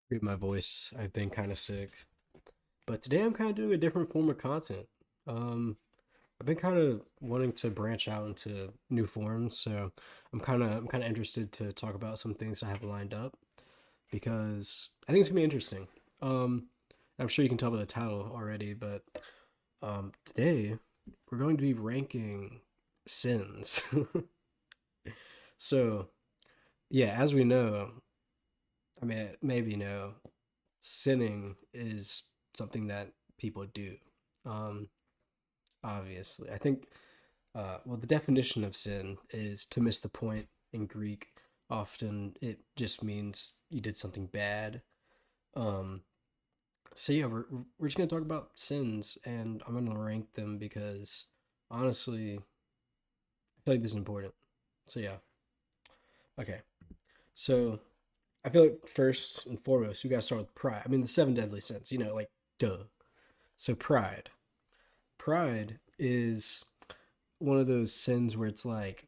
Forgive my voice. I've been kind of sick, but today I'm kind of doing a different form of content. Um, I've been kind of wanting to branch out into new forms, so I'm kind of interested to talk about some things I have lined up because I think it's gonna be interesting. Um, I'm sure you can tell by the title already, but today we're going to be ranking sins. So yeah, as we know, I mean maybe know, sinning is something that people do. Um, Obviously, I think. Well, the definition of sin is to miss the point in Greek. Often, it just means you did something bad. Um, so yeah, we're just gonna talk about sins, and I'm gonna rank them because honestly, I feel like this is important. So yeah, okay. So I feel like first and foremost, we gotta start with pride. I mean, the seven deadly sins. Like duh. So pride. Pride is one of those sins where it's like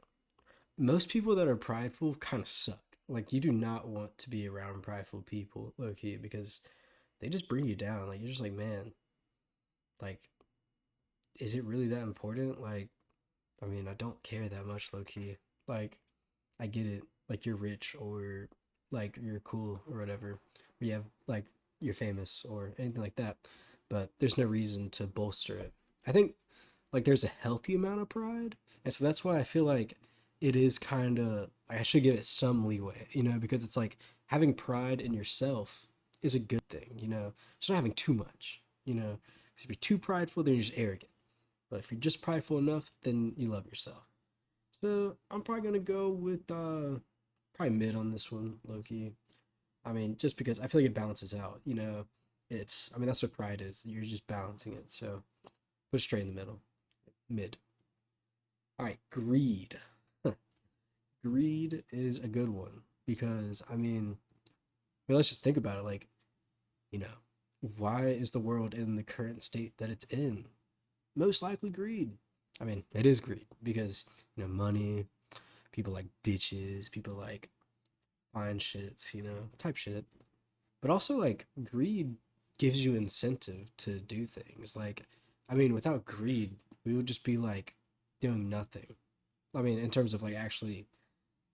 most people that are prideful kind of suck. Like you do not want to be around prideful people, low key, because they just bring you down. Like you're just like, man, like, is it really that important? Like, I mean, I don't care that much, low key. Like, I get it. Like you're rich or like you're cool or whatever. Or you have like you're famous or anything like that. But there's no reason to bolster it. I think like there's a healthy amount of pride, and so that's why I feel like it is kind of I should give it some leeway, because it's like having pride in yourself is a good thing, it's not having too much, 'Cause if you're too prideful, then you're just arrogant. But if you're just prideful enough, then you love yourself. So I'm probably gonna go with probably mid on this one, Loki. I mean, just because I feel like it balances out, I mean that's what pride is. You're just balancing it. So put it straight in the middle. Mid. All right, greed. Greed is a good one because let's just think about it. Like, you know, why is the world in the current state that it's in? Most likely greed. I mean, it is greed because money. People like bitches. People like fine shits. Type shit. But also like greed gives you incentive to do things. Like, I mean, without greed, we would just be like doing nothing. I mean, in terms of like actually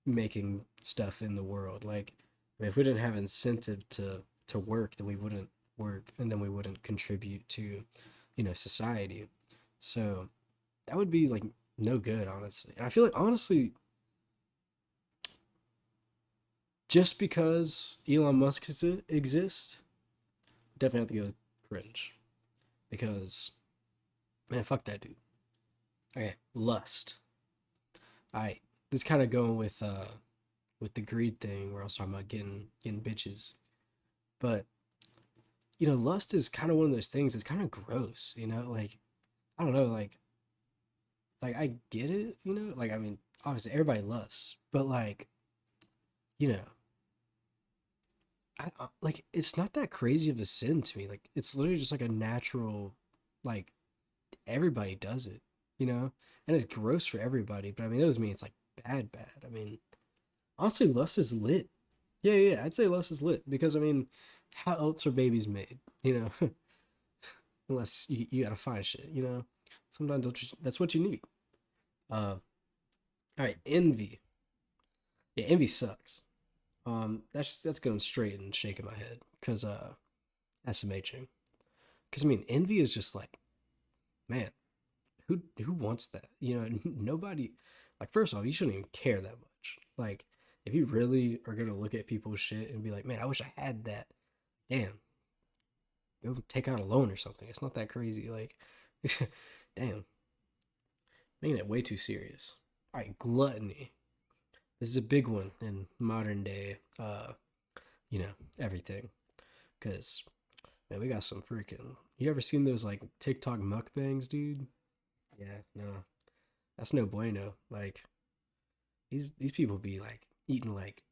making stuff in the world. Like, I mean, if we didn't have incentive to work, then we wouldn't work, and then we wouldn't contribute to, society. So that would be like no good, honestly. And I feel like honestly, just because Elon Musk exists, definitely have to go cringe because man, fuck that dude. Okay, lust. I this kind of going with the greed thing where I was talking about getting bitches, but lust is kind of one of those things. It's kind of gross, like I don't know, like I get it, like I mean, obviously everybody lusts, but like you know, like it's not that crazy of a sin to me. Like it's literally just like a natural, like everybody does it, and it's gross for everybody. But I mean, that doesn't mean it's like bad, bad. I mean, honestly, lust is lit. Yeah, yeah, yeah, I'd say lust is lit because I mean, how else are babies made? Unless you gotta find shit, Sometimes that's what you need. All right, envy. Yeah, envy sucks. That's going straight and shaking my head because SMHing. Because I mean, envy is just like, man, who wants that? Nobody. Like, first off, you shouldn't even care that much. Like, if you really are gonna look at people's shit and be like, man, I wish I had that. Damn, go take out a loan or something. It's not that crazy. Like, damn, making it way too serious. All right, gluttony. This is a big one in modern day, everything. Because, man, we got some freaking. You ever seen those, like, TikTok mukbangs, dude? Yeah, no. That's no bueno. Like, these people be, like, eating, like,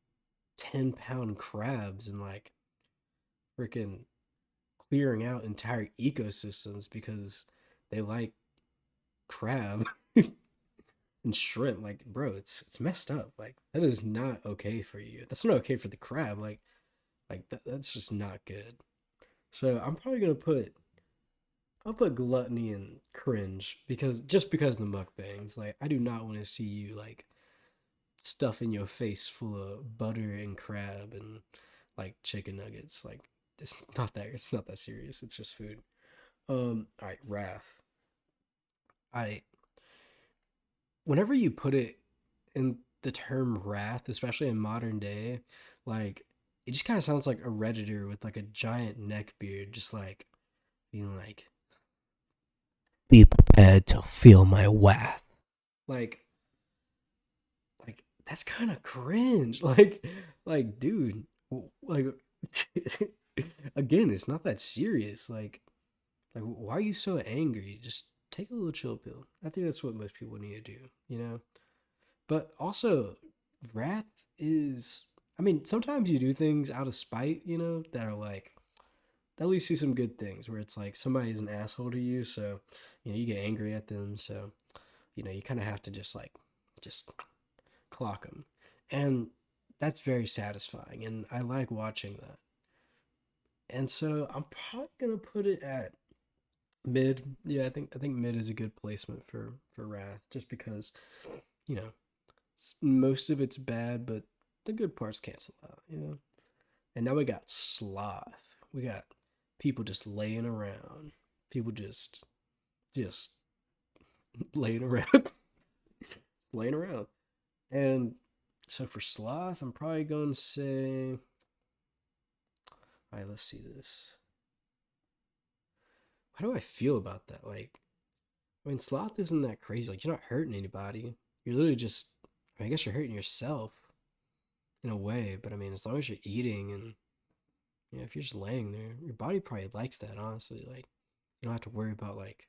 10-pound crabs and, like, freaking clearing out entire ecosystems because they like crab and shrimp. Like, bro, it's messed up. Like, that is not okay for you. That's not okay for the crab. Like, Like that's just not good. So I'm probably gonna I'll put gluttony and cringe because just because of the mukbangs. Like I do not want to see you like stuffing your face full of butter and crab and like chicken nuggets. Like it's not that serious. It's just food. All right, wrath. I Whenever you put it in the term wrath, especially in modern day, like it just kind of sounds like a redditor with like a giant neck beard, just like being like, "Be prepared to feel my wrath." Like, like that's kind of cringe. Like, dude, like, again, it's not that serious. Like, why are you so angry? Just take a little chill pill. I think that's what most people need to do, you know? But also, wrath is, I mean, sometimes you do things out of spite, that are like, at least see some good things where it's like somebody's an asshole to you. So, you get angry at them. So, you kind of have to just clock them. And that's very satisfying. And I like watching that. And so I'm probably going to put it at mid. Yeah, I think mid is a good placement for Wrath just because, you know, most of it's bad, but the good parts cancel out. And now we got Sloth. We got people just laying around. People just laying around, laying around. And so for Sloth, I'm probably going to say, all right, let's see this. How do I feel about that? Like, I mean, Sloth isn't that crazy. Like, you're not hurting anybody. You're literally just, I guess you're hurting yourself in a way. But I mean, as long as you're eating and, if you're just laying there, your body probably likes that, honestly. Like, you don't have to worry about, like,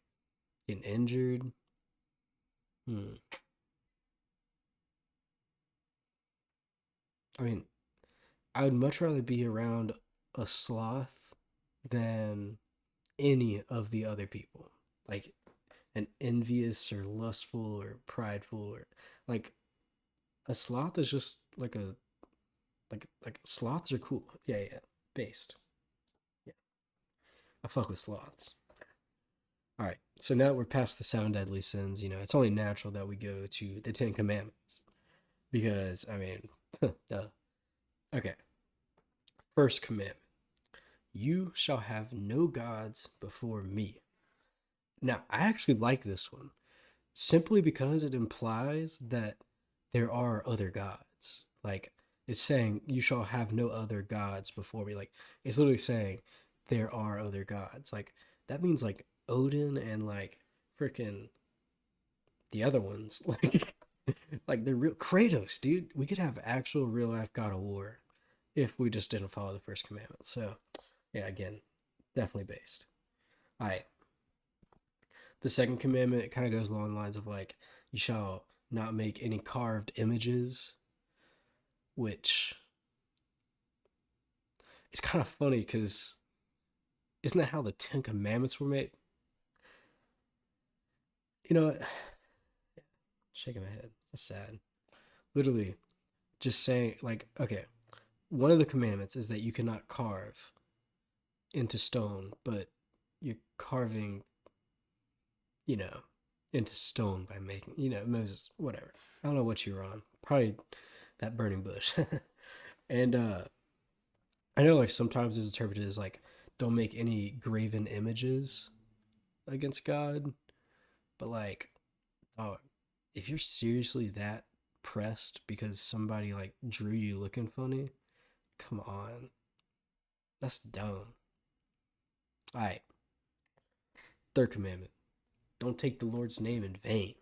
getting injured. Hmm. I mean, I would much rather be around a sloth than any of the other people. Like, an envious or lustful or prideful or, like, a sloth is just like sloths are cool. Yeah, yeah. Based. Yeah. I fuck with sloths. All right. So now that we're past the seven deadly sins, it's only natural that we go to the Ten Commandments. Because, I mean, duh. Okay. First commandment. You shall have no gods before me. Now, I actually like this one simply because it implies that there are other gods. Like, it's saying, you shall have no other gods before me. Like, it's literally saying, there are other gods. Like, that means, like, Odin and, like, freaking the other ones. Like, they're real. Kratos, dude. We could have actual real life God of War if we just didn't follow the first commandment. So, yeah, again, definitely based. All right. The second commandment kind of goes along the lines of like, you shall not make any carved images, which is kind of funny because isn't that how the Ten Commandments were made? You know what? Shaking my head. That's sad. Literally, just saying, like, okay, one of the commandments is that you cannot carve into stone, but you're carving, you know, into stone by making, Moses, whatever. I don't know what you were on. Probably that burning bush. And I know like sometimes it's interpreted as like don't make any graven images against God, but like oh, if you're seriously that pressed because somebody like drew you looking funny, come on. That's dumb. All right. Third commandment. Don't take the Lord's name in vain.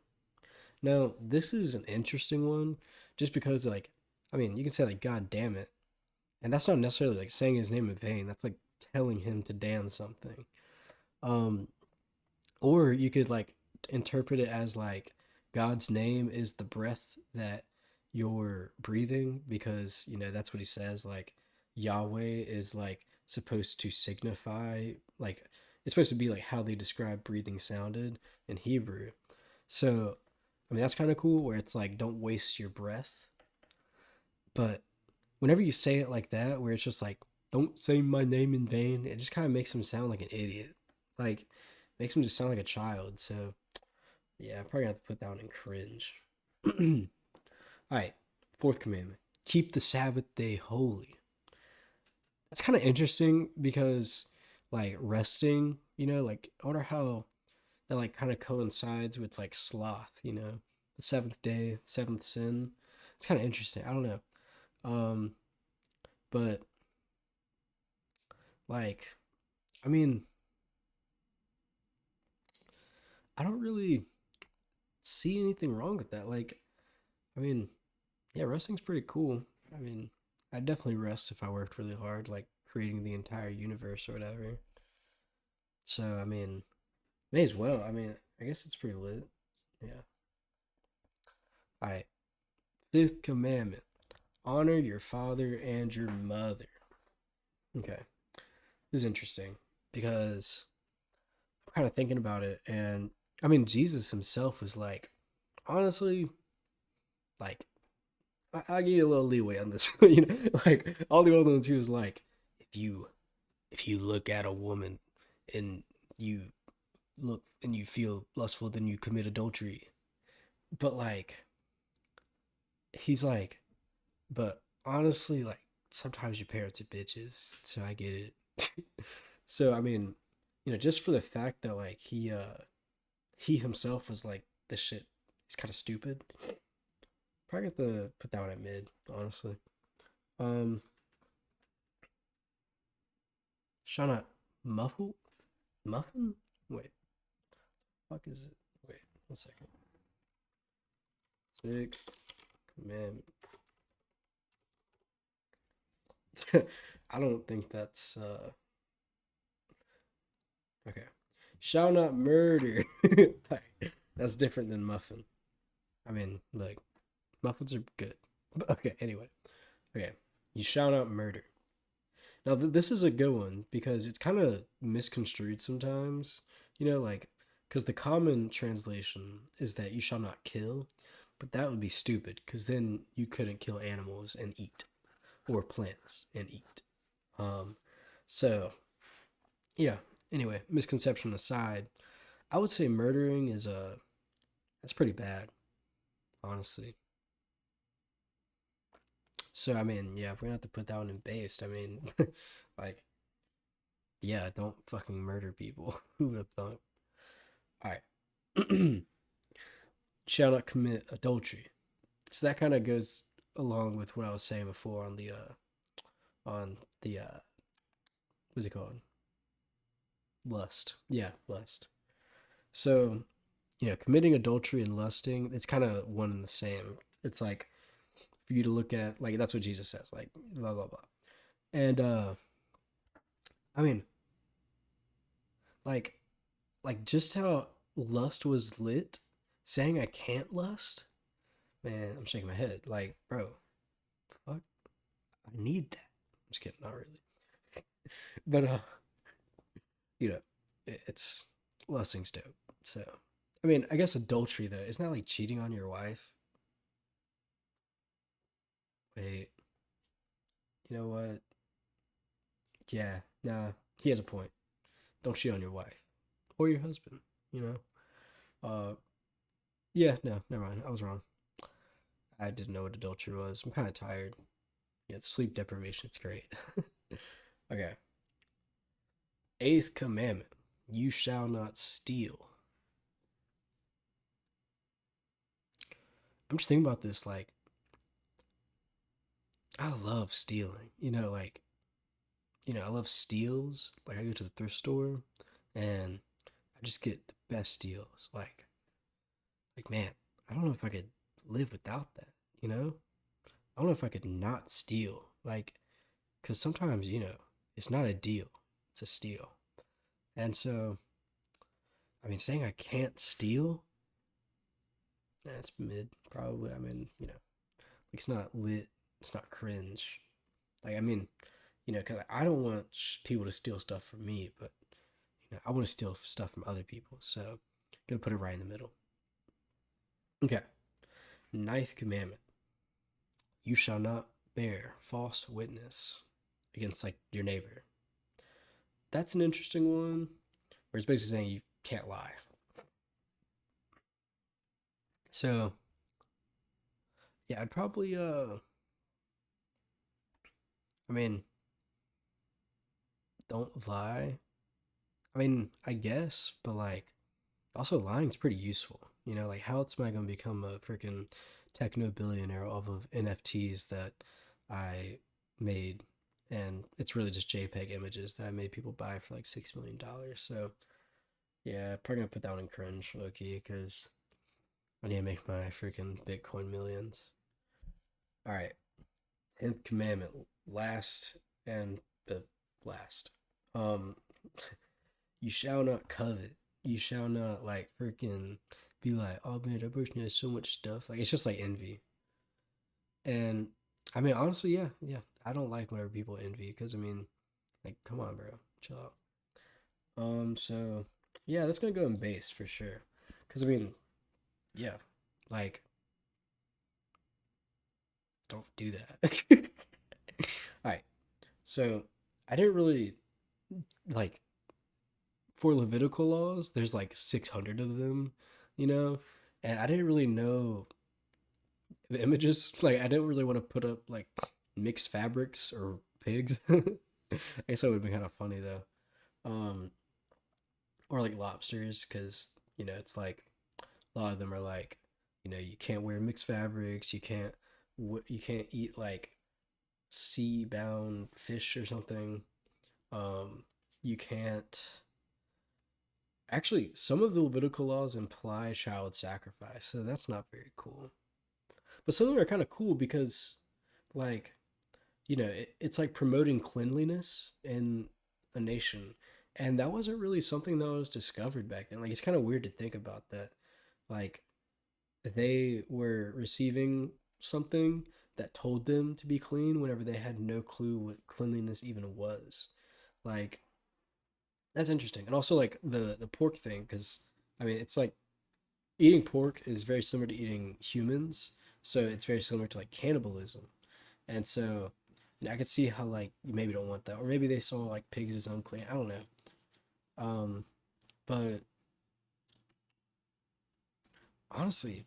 Now, this is an interesting one just because like I mean, you can say like God damn it. And that's not necessarily like saying his name in vain. That's like telling him to damn something. Um or you could like interpret it as like God's name is the breath that you're breathing because that's what he says like Yahweh is like supposed to signify like it's supposed to be like how they describe breathing sounded in Hebrew. So I mean that's kind of cool where it's like don't waste your breath, but whenever you say it like that where it's just like don't say my name in vain. It just kind of makes him sound like an idiot. Like, makes him just sound like a child. So, yeah, I probably have to put that one in cringe. All right, fourth commandment: keep the Sabbath day holy. That's kind of interesting because, like, resting, like, I wonder how that, like, kind of coincides with, like, sloth, the seventh day, seventh sin. It's kind of interesting. I don't know. Um, but, like, I mean, I don't really see anything wrong with that. Like, I mean, yeah, resting's pretty cool. I mean, I'd definitely rest if I worked really hard, like creating the entire universe or whatever. So, I mean, may as well. I mean, I guess it's pretty lit. Yeah. All right. Fifth commandment: honor your father and your mother. Okay. This is interesting because I'm kind of thinking about it. And I mean, Jesus himself was like, honestly, like, I'll give you a little leeway on this. Like all the other ones, he was like, if you if you look at a woman and you you feel lustful, then you commit adultery. But like, he's like, but honestly, like sometimes your parents are bitches, so I get it. So I mean, just for the fact that like he himself was like this shit is kind of stupid. Probably got to put that one at mid, honestly. Um, shall not muffle muffin. Wait, fuck is it? Wait, 1 second. Sixth commandment. I don't think that's okay. Shall not murder. That's different than muffin. I mean, like muffins are good. But okay, anyway. Okay. You shall not murder. Now this is a good one because it's kind of misconstrued sometimes. Like cuz the common translation is that you shall not kill, but that would be stupid cuz then you couldn't kill animals and eat or plants and eat. Um so yeah, anyway, misconception aside, I would say murdering is that's pretty bad, honestly. So I mean, yeah, if we're gonna have to put that one in based, I mean, like, yeah, don't fucking murder people. Who would have thought? All right, shall not commit adultery. So that kind of goes along with what I was saying before on the what's it called? Lust. Yeah, lust. So committing adultery and lusting, it's kind of one and the same. It's like for you to look at, like, that's what Jesus says, like, blah blah blah. And I mean, like just how lust was lit, saying I can't lust, man, I'm shaking my head. Like, bro, fuck, I need that. I'm just kidding, not really. But you know, it's lusting's dope. So, I mean, I guess adultery though, isn't that like cheating on your wife? Wait, you know what? Yeah, nah, he has a point. Don't cheat on your wife or your husband. You Uh, yeah, no, never mind. I was wrong. I didn't know what adultery was. I'm kind of tired. Yeah, sleep deprivation. It's great. Okay. Eighth commandment: you shall not steal. I'm just thinking about this. Like, I love stealing. Like, I love steals. Like, I go to the thrift store and I just get the best deals. Like, man, I don't know if I could live without that. You know, I don't know if I could not steal. Like, because sometimes, it's not a deal, it's a steal. And so, I mean, saying I can't steal, that's mid, probably. I mean, it's not lit, it's not cringe. Like, I mean, because I don't want people to steal stuff from me, but, I want to steal stuff from other people. So, gonna put it right in the middle. Okay. Ninth commandment: you shall not bear false witness. against like your neighbor. That's an interesting one. Where it's basically saying you can't lie. So yeah, I'd probably I mean, don't lie. I mean, I guess, but like also lying's pretty useful. You know, like how else am I gonna become a freaking techno billionaire off of NFTs that I made, and it's really just JPEG images that I made people buy for like $6 million. So yeah, probably gonna put that one in cringe, low key, because I need to make my freaking Bitcoin millions. All right, 10th commandment, last and the last. Um, you shall not covet. You shall not like freaking be like, oh man, that person has so much stuff. Like it's just like envy. And I mean, honestly, yeah, yeah. I don't like whenever people envy because I mean, like, come on, bro, chill out. So yeah, that's gonna go in base for sure. Because I mean, yeah, like, don't do that. All right. So I didn't really like for Levitical laws. There's like 600 of them, you know, and I didn't really know the images. Like I didn't really want to put up like mixed fabrics or pigs. I guess that would be kind of funny though. Um, or like lobsters, because it's like a lot of them are like, you can't wear mixed fabrics. You can't eat like sea bound fish or something. You can't. Actually, some of the Levitical laws imply child sacrifice, so that's not very cool. But some of them are kind of cool because, like, it's like promoting cleanliness in a nation. And that wasn't really something that was discovered back then. Like, it's kind of weird to think about that. Like, they were receiving something that told them to be clean whenever they had no clue what cleanliness even was. Like, that's interesting. And also, like, the pork thing, because, I mean, it's like eating pork is very similar to eating humans. So it's very similar to, like, cannibalism. And so, I could see how like you maybe don't want that, or maybe they saw like pigs as unclean. I don't know. Um, but honestly,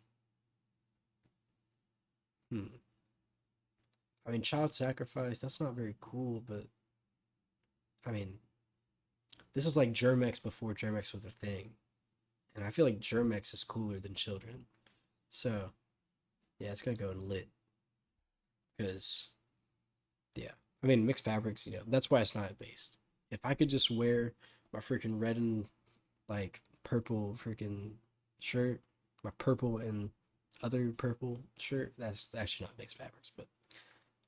hmm, I mean, child sacrifice. That's not very cool. But I mean, this is like Germex before Germex was a thing, and I feel like Germex is cooler than children. So yeah, it's gonna go in lit because yeah, I mean mixed fabrics. That's why it's not based. If I could just wear my freaking red and like purple freaking shirt, my purple and other purple shirt. That's actually not mixed fabrics, but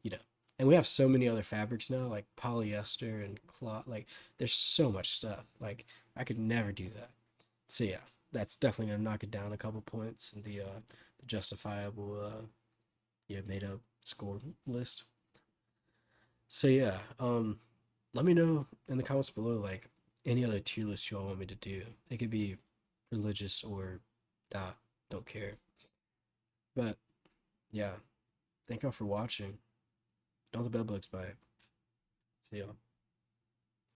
you know. And we have so many other fabrics now, like polyester and cloth. Like there's so much stuff. Like I could never do that. So yeah, that's definitely gonna knock it down a couple points in the justifiable made up score list. So yeah, let me know in the comments below like any other tier list you all want me to do. It could be religious or not. Don't care. But yeah, thank y'all for watching. All the bed bugs. Bye. See y'all.